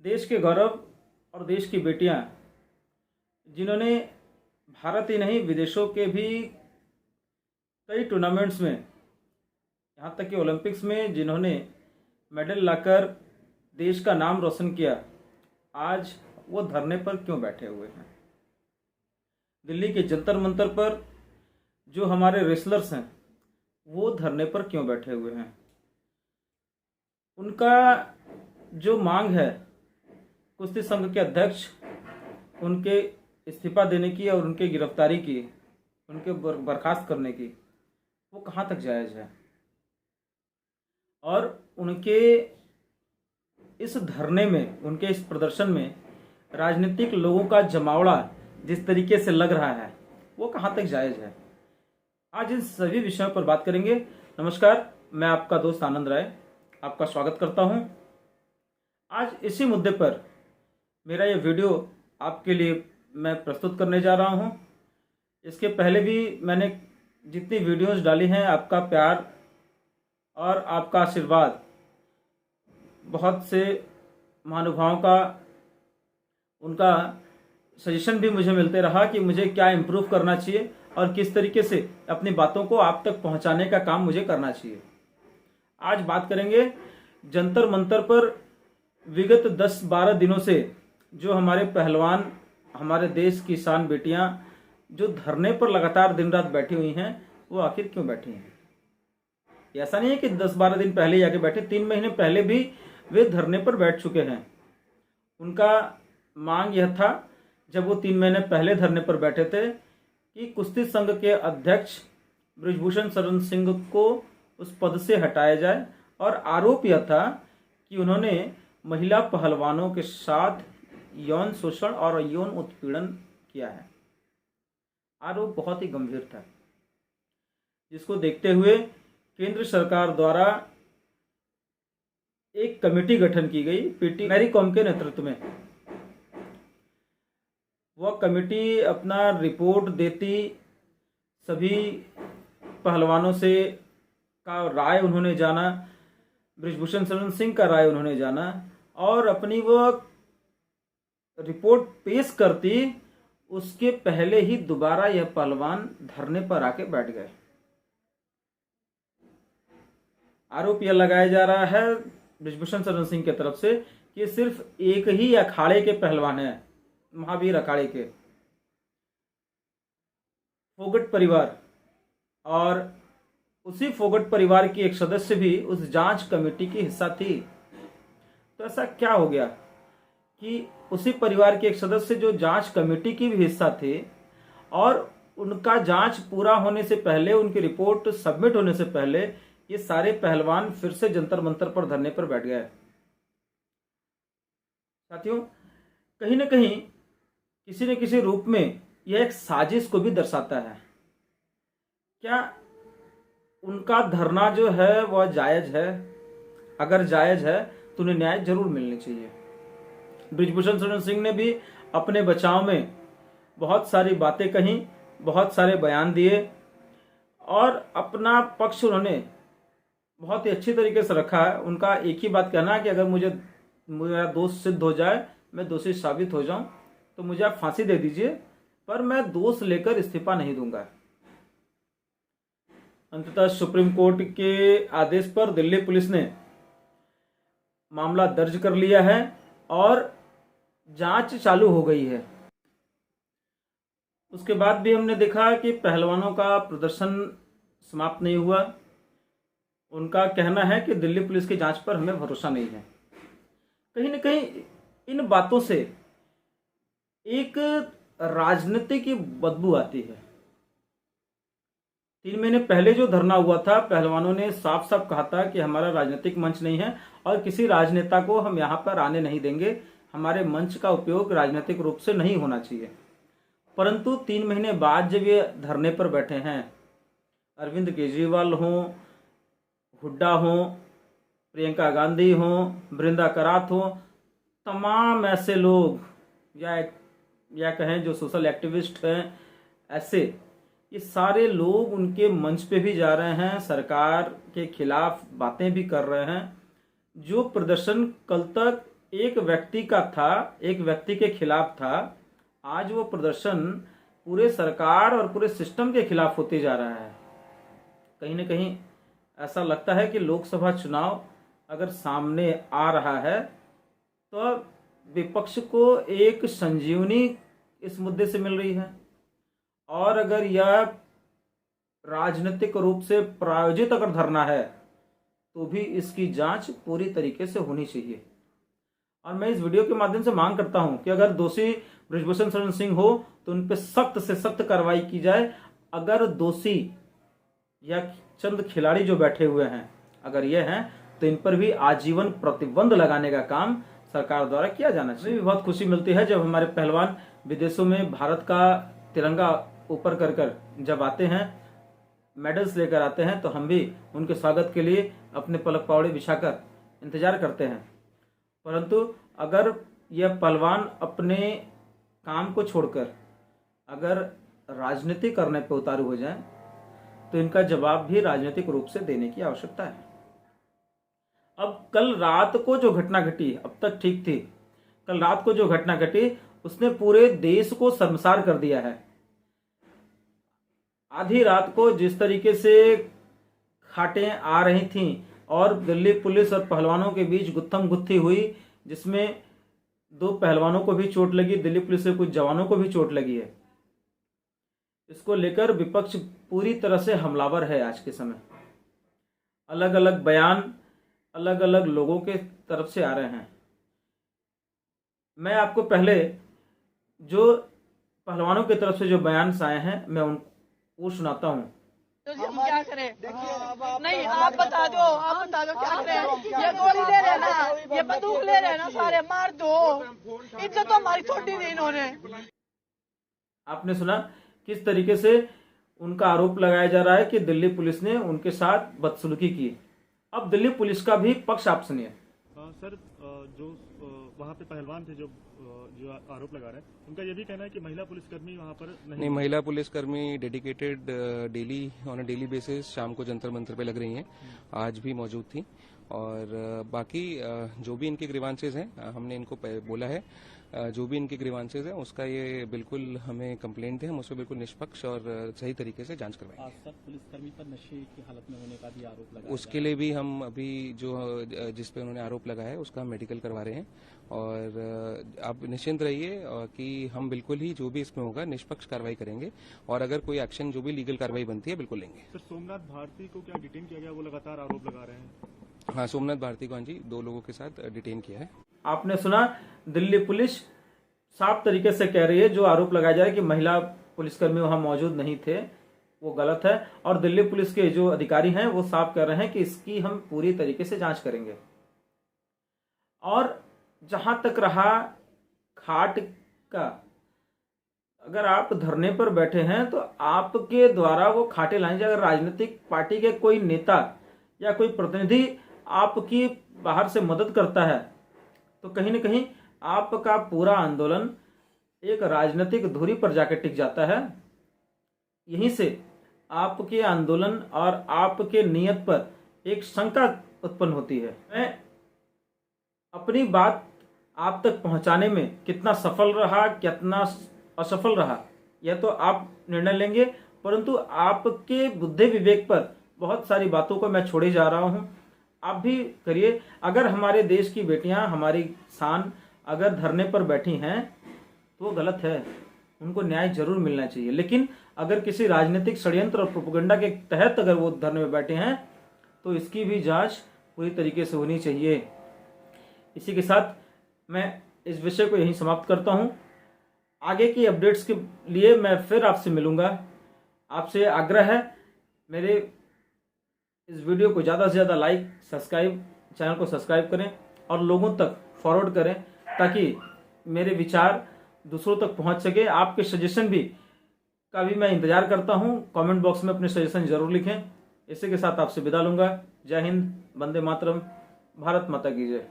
देश के गौरव और देश की बेटियां, जिन्होंने भारत ही नहीं विदेशों के भी कई टूर्नामेंट्स में, यहाँ तक कि ओलंपिक्स में जिन्होंने मेडल लाकर देश का नाम रोशन किया, आज वो धरने पर क्यों बैठे हुए हैं? दिल्ली के जंतर मंतर पर जो हमारे रेसलर्स हैं वो धरने पर क्यों बैठे हुए हैं? उनका जो मांग है कुश्ती संघ के अध्यक्ष उनके इस्तीफा देने की और उनके गिरफ्तारी की, उनके बर्खास्त करने की, वो कहाँ तक जायज़ है? और उनके इस धरने में, उनके इस प्रदर्शन में राजनीतिक लोगों का जमावड़ा जिस तरीके से लग रहा है वो कहाँ तक जायज़ है? आज इन सभी विषयों पर बात करेंगे। नमस्कार, मैं आपका दोस्त आनंद राय आपका स्वागत करता हूं। आज इसी मुद्दे पर मेरा ये वीडियो आपके लिए मैं प्रस्तुत करने जा रहा हूं। इसके पहले भी मैंने जितनी वीडियोस डाली हैं, आपका प्यार और आपका आशीर्वाद, बहुत से महानुभावों का उनका सजेशन भी मुझे मिलते रहा कि मुझे क्या इम्प्रूव करना चाहिए और किस तरीके से अपनी बातों को आप तक पहुंचाने का काम मुझे करना चाहिए। आज बात करेंगे जंतर मंतर पर विगत 10-12 दिनों से जो हमारे पहलवान, हमारे देश की शान बेटियां जो धरने पर लगातार दिन रात बैठी हुई हैं, वो आखिर क्यों बैठी हैं? ऐसा नहीं है कि 10-12 दिन पहले जाके बैठे, 3 महीने पहले भी वे धरने पर बैठ चुके हैं। उनका मांग यह था, जब वो 3 महीने पहले धरने पर बैठे थे, कि कुश्ती संघ के अध्यक्ष बृजभूषण शरण सिंह को उस पद से हटाया जाए। और आरोप यह था कि उन्होंने महिला पहलवानों के साथ यौन शोषण और यौन उत्पीड़न किया है। आरोप बहुत ही गंभीर था, जिसको देखते हुए केंद्र सरकार द्वारा एक कमेटी गठन की गई पीटी मैरी कॉम के नेतृत्व में। वह कमेटी अपना रिपोर्ट देती, सभी पहलवानों से का राय उन्होंने जाना, बृजभूषण शरण सिंह का राय उन्होंने जाना और अपनी वह रिपोर्ट पेश करती। उसके पहले ही दोबारा यह पहलवान धरने पर आके बैठ गए। आरोप यह लगाया जा रहा है बृजभूषण शरण सिंह की तरफ से कि सिर्फ एक ही अखाड़े के पहलवान हैं, महावीर अखाड़े के फोगट परिवार, और उसी फोगट परिवार की एक सदस्य भी उस जांच कमेटी की हिस्सा थी। तो ऐसा क्या हो गया कि उसी परिवार के एक सदस्य जो जांच कमेटी की भी हिस्सा थे, और उनका जांच पूरा होने से पहले, उनकी रिपोर्ट सबमिट होने से पहले, ये सारे पहलवान फिर से जंतर मंतर पर धरने पर बैठ गए। साथियों, कहीं न कहीं किसी न किसी रूप में यह एक साजिश को भी दर्शाता है। क्या उनका धरना जो है वह जायज है? अगर जायज है तो उन्हें न्याय जरूर मिलनी चाहिए। बृजभूषण शरण सिंह ने भी अपने बचाव में बहुत सारी बातें कही, बहुत सारे बयान दिए और अपना पक्ष उन्होंने बहुत ही अच्छी तरीके से रखा है। उनका एक ही बात कहना है कि अगर मेरा दोष सिद्ध हो जाए, मैं दोषी साबित हो जाऊं, तो मुझे आप फांसी दे दीजिए, पर मैं दोष लेकर इस्तीफा नहीं दूंगा। अंततः सुप्रीम कोर्ट के आदेश पर दिल्ली पुलिस ने मामला दर्ज कर लिया है और जांच चालू हो गई है। उसके बाद भी हमने देखा कि पहलवानों का प्रदर्शन समाप्त नहीं हुआ। उनका कहना है कि दिल्ली पुलिस की जांच पर हमें भरोसा नहीं है। कहीं न कहीं इन बातों से एक राजनीति की बदबू आती है। 3 महीने पहले जो धरना हुआ था, पहलवानों ने साफ साफ कहा था कि हमारा राजनीतिक मंच नहीं है और किसी राजनेता को हम यहाँ पर आने नहीं देंगे, हमारे मंच का उपयोग राजनीतिक रूप से नहीं होना चाहिए। परंतु 3 महीने बाद जब ये धरने पर बैठे हैं, अरविंद केजरीवाल हों, हुड्डा हों, प्रियंका गांधी हों, बृंदा करात हों, तमाम ऐसे लोग या कहें जो सोशल एक्टिविस्ट हैं, ऐसे ये सारे लोग उनके मंच पे भी जा रहे हैं, सरकार के खिलाफ बातें भी कर रहे हैं। जो प्रदर्शन कल तक एक व्यक्ति का था, एक व्यक्ति के खिलाफ था, आज वो प्रदर्शन पूरे सरकार और पूरे सिस्टम के खिलाफ होते जा रहा है। कहीं ना कहीं ऐसा लगता है कि लोकसभा चुनाव अगर सामने आ रहा है तो विपक्ष को एक संजीवनी इस मुद्दे से मिल रही है, और अगर यह राजनीतिक रूप से प्रायोजित अगर धरना है तो भी इसकी जांच पूरी तरीके से होनी चाहिए। और मैं इस वीडियो के माध्यम से मांग करता हूं कि अगर दोषी बृजभूषण शरण सिंह हो तो उन पर सख्त से सख्त कार्रवाई की जाए। अगर दोषी या चंद खिलाड़ी जो बैठे हुए हैं अगर ये हैं तो इन पर भी आजीवन प्रतिबंध लगाने का काम सरकार द्वारा किया जाना चाहिए। बहुत खुशी मिलती है जब हमारे पहलवान विदेशों में भारत का तिरंगा ऊपर कर कर जब आते हैं, मेडल्स लेकर आते हैं, तो हम भी उनके स्वागत के लिए अपने पलक पावड़े बिछाकर इंतजार करते हैं। परंतु अगर यह पहलवान अपने काम को छोड़कर अगर राजनीति करने पर उतारू हो जाए तो इनका जवाब भी राजनीतिक रूप से देने की आवश्यकता है। अब कल रात को जो घटना घटी, अब तक ठीक थी, कल रात को जो घटना घटी उसने पूरे देश को शर्मसार कर दिया है। आधी रात को जिस तरीके से खाटें आ रही थीं और दिल्ली पुलिस और पहलवानों के बीच गुत्थम गुत्थी हुई, जिसमें 2 पहलवानों को भी चोट लगी, दिल्ली पुलिस के कुछ जवानों को भी चोट लगी है। इसको लेकर विपक्ष पूरी तरह से हमलावर है आज के समय। अलग अलग बयान अलग अलग लोगों के तरफ से आ रहे हैं। मैं आपको पहले जो पहलवानों की तरफ से जो बयान आए हैं मैं वो सुनाता हूँ। तो हम क्या करें? नहीं, आप बता दो क्या करें? ये गोली ले रहे ना, ये बंदूक ले रहे ना, सारे मार दो। इज्जत तो हमारी छोड़ी नहीं इन्होंने। आपने सुना किस तरीके से उनका आरोप लगाया जा रहा है कि दिल्ली पुलिस ने उनके साथ बदसलूकी की। अब दिल्ली पुलिस का भी पक्ष आप सुनिए। सर, जो वहाँ पे पहलवान थे जो आरोप लगा रहे हैं, उनका ये भी कहना है कि महिला पुलिसकर्मी वहाँ पर नहीं। महिला पुलिसकर्मी dedicated daily on a daily basis शाम को जंतर मंतर पे लग रही हैं, आज भी मौजूद थी। और बाकी जो भी इनके ग्रीवांसेज हैं हमने इनको बोला है, जो भी इनके ग्रीवांसेज हैं उसका ये बिल्कुल हमें कंप्लेंट है, हम उसमें बिल्कुल निष्पक्ष और सही तरीके से जांच करवाएंगे। सर, पुलिसकर्मी पर नशे की हालत में होने का भी आरोप लगा, उसके लिए भी हम अभी जो जिस पे उन्होंने आरोप लगाया है उसका हम मेडिकल करवा रहे हैं। और आप निश्चिंत रहिए कि हम बिल्कुल ही जो भी इसमें होगा निष्पक्ष कार्रवाई करेंगे, और अगर कोई एक्शन जो भी लीगल कार्रवाई बनती है बिल्कुल लेंगे। सर, सोमनाथ भारती को क्या डिटेन किया गया? वो लगातार आरोप लगा रहे हैं। हाँ, सोमनाथ भारती को हाँ जी 2 लोगों के साथ डिटेन किया है। आपने सुना, दिल्ली पुलिस साफ तरीके से कह रही है जो आरोप लगाया जा रहा है कि महिला पुलिसकर्मी वहां मौजूद नहीं थे वो गलत है, और दिल्ली पुलिस के जो अधिकारी हैं वो साफ कर रहे हैं कि इसकी हम पूरी तरीके से जांच करेंगे। और जहां तक रहा खाट का, अगर आप धरने पर बैठे हैं तो आपके द्वारा वो खाटे लाने जाए। अगर राजनीतिक पार्टी के कोई नेता या कोई प्रतिनिधि आपकी बाहर से मदद करता है तो कहीं ना कहीं आपका पूरा आंदोलन एक राजनीतिक धुरी पर जाकर टिक जाता है। यहीं से आपके आंदोलन और आपके नियत पर एक शंका उत्पन्न होती है। मैं अपनी बात आप तक पहुंचाने में कितना सफल रहा कितना असफल रहा यह तो आप निर्णय लेंगे, परंतु आपके बुद्धि विवेक पर बहुत सारी बातों को मैं छोड़े जा रहा हूं, आप भी करिए। अगर हमारे देश की बेटियां, हमारी शान अगर धरने पर बैठी हैं तो वो गलत है, उनको न्याय जरूर मिलना चाहिए। लेकिन अगर किसी राजनीतिक षड्यंत्र और प्रोपेगेंडा के तहत अगर वो धरने में बैठे हैं तो इसकी भी जांच पूरी तरीके से होनी चाहिए। इसी के साथ मैं इस विषय को यहीं समाप्त करता हूं। आगे की अपडेट्स के लिए मैं फिर आपसे मिलूंगा। आपसे आग्रह है मेरे इस वीडियो को ज़्यादा से ज़्यादा लाइक, सब्सक्राइब, चैनल को सब्सक्राइब करें और लोगों तक फॉरवर्ड करें ताकि मेरे विचार दूसरों तक पहुंच सके। आपके सजेशन भी का भी मैं इंतजार करता हूं। कमेंट बॉक्स में अपने सजेशन जरूर लिखें। इसी के साथ आपसे विदा लूंगा। जय हिंद, वंदे मातरम, भारत माता की जय।